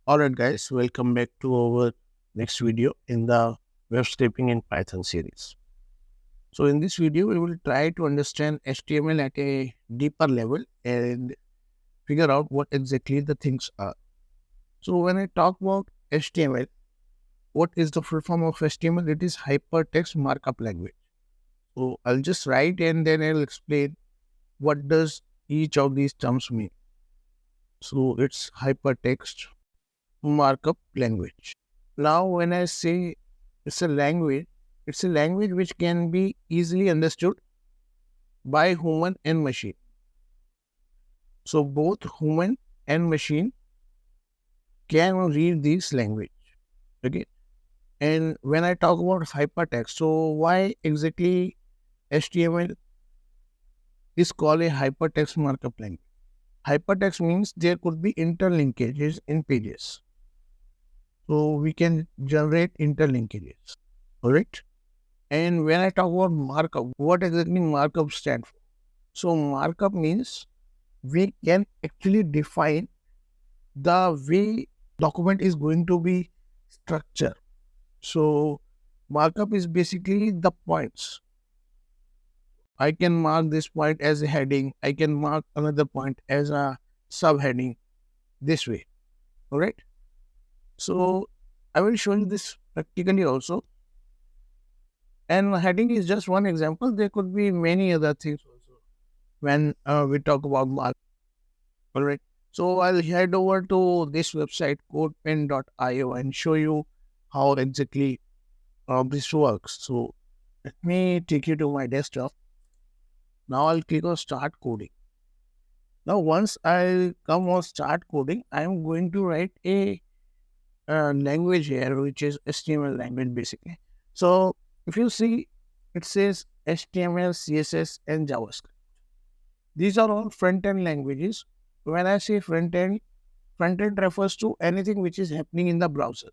Alright guys, welcome back to our next video in the web scraping in Python series. So in this video, we will try to understand HTML at a deeper level and figure out what exactly the things are. So when I talk about HTML, what is the full form of HTML? It is Hypertext Markup Language. So I'll just write and then I'll explain what does each of these terms mean. So it's Hypertext Markup Language. Now, when I say it's a language which can be easily understood by human and machine. So, both human and machine can read this language. Okay. And when I talk about hypertext, so why exactly HTML is called a hypertext markup language? Hypertext means there could be interlinkages in pages. So, we can generate interlinkages. Alright. And when I talk about markup, what exactly markup stands for? So markup means we can actually define the way document is going to be structured. So markup is basically the points. I can mark this point as a heading. I can mark another point as a subheading this way. All right. So I will show you this practically also. And heading is just one example. There could be many other things also when we talk about markup. All right. So I'll head over to this website, codepen.io, and show you how exactly this works. So let me take you to my desktop. Now I'll click on Start Coding. Now once I come on Start Coding, I'm going to write a language here, which is HTML language basically. So if you see, it says HTML, CSS, and JavaScript. These are all front-end languages. When I say front-end refers to anything which is happening in the browser.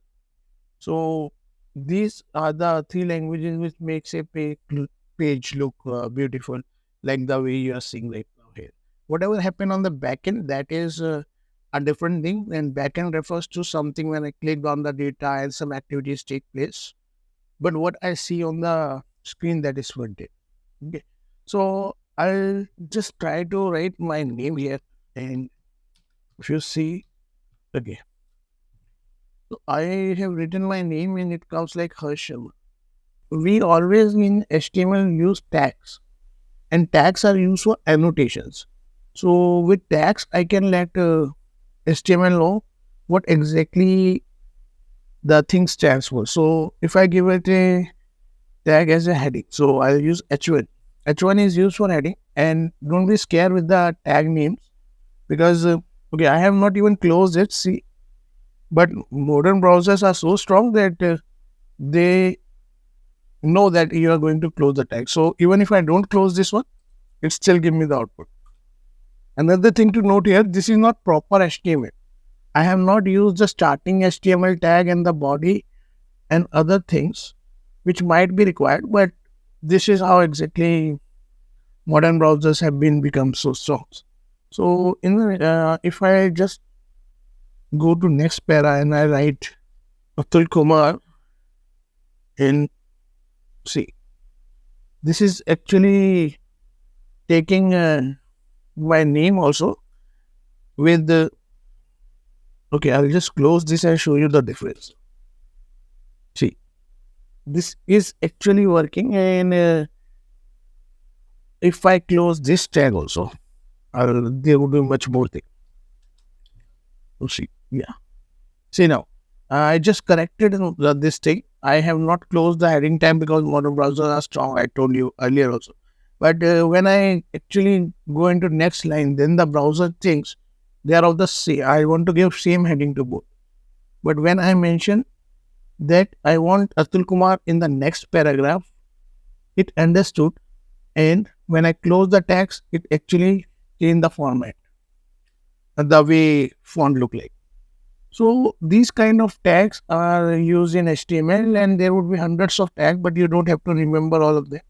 So these are the three languages which makes a page look beautiful, like the way you are seeing right now here. Whatever happened on the backend, that is a different thing. And backend refers to something when I click on the data and some activities take place. But what I see on the screen, that is front-end. Okay. So I'll just try to write my name here. And if you see, okay. So I have written my name and it comes like Harsham. We always in HTML use tags, and tags are used for annotations. So with tags, I can let HTML know what exactly the thing stands for. So if I give it a tag as a heading, so I'll use H1. H1 is used for heading, and don't be scared with the tag names because okay, I have not even closed it. See, but modern browsers are so strong that they know that you are going to close the tag. So even if I don't close this one, it still give me the output. Another thing to note here, this is not proper HTML. I have not used the starting HTML tag and the body and other things which might be required, but this is how exactly modern browsers have become so strong. So if I just go to next para and I write Atul Kumar, and see, this is actually taking my name also with the, okay, I'll just close this and show you the difference. See, this is actually working, and if I close this tag also, there would be much more thing. So see, yeah. See now, I just corrected this thing. I have not closed the heading tag because modern browsers are strong. I told you earlier also. But when I actually go into next line, then the browser thinks they are of the same. I want to give same heading to both. But when I mention that I want Atul Kumar in the next paragraph, it understood. And when I close the tags, it actually changed the format, the way font look like. So these kind of tags are used in HTML, and there would be hundreds of tags, but you don't have to remember all of them.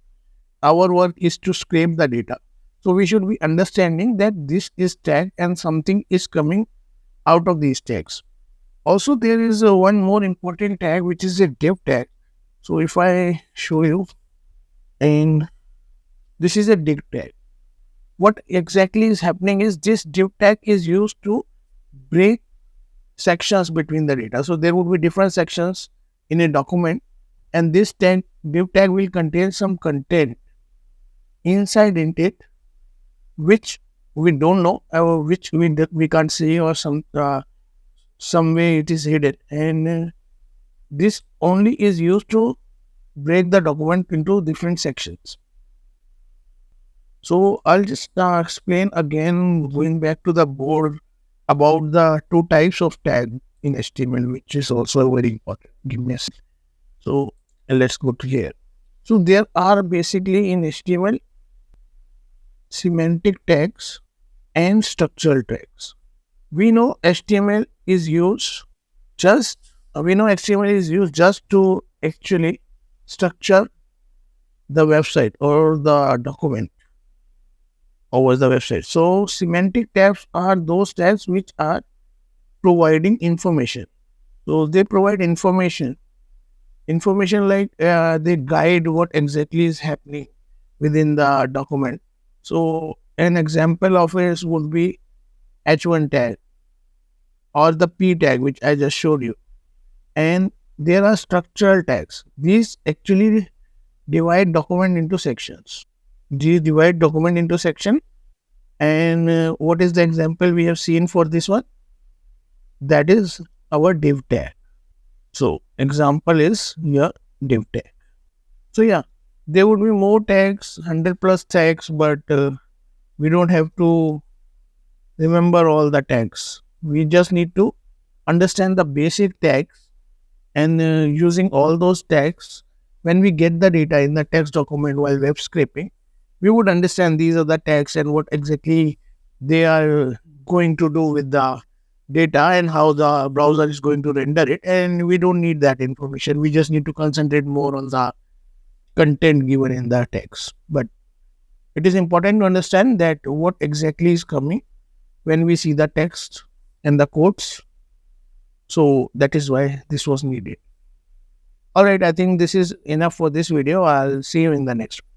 Our work is to scrape the data. So we should be understanding that this is tag and something is coming out of these tags. Also, there is one more important tag, which is a div tag. So if I show you, and this is a div tag. What exactly is happening is this div tag is used to break sections between the data. So there would be different sections in a document, and this div tag will contain some content inside it, which we don't know, which we can't see, or some way it is hidden, and this only is used to break the document into different sections. So I'll just explain again, going back to the board, about the two types of tag in HTML, which is also very important. Give me a second. So let's go to here. So there are basically in HTML semantic tags and structural tags. We know HTML is used just to actually structure the website or the document over the website. So semantic tags are those tags which are providing information. So they provide information like they guide what exactly is happening within the document. So an example of it would be H1 tag or the P tag, which I just showed you. And there are structural tags. These actually divide document into sections. And what is the example we have seen for this one? That is our div tag. So example is your div tag. So yeah, there would be more tags, 100 plus tags, but we don't have to remember all the tags. We just need to understand the basic tags, and using all those tags, when we get the data in the text document while web scraping, we would understand these are the tags and what exactly they are going to do with the data and how the browser is going to render it. And we don't need that information. We just need to concentrate more on the content given in the text. But it is important to understand that what exactly is coming when we see the text and the quotes. So that is why this was needed. All right, I think this is enough for this video. I'll see you in the next one.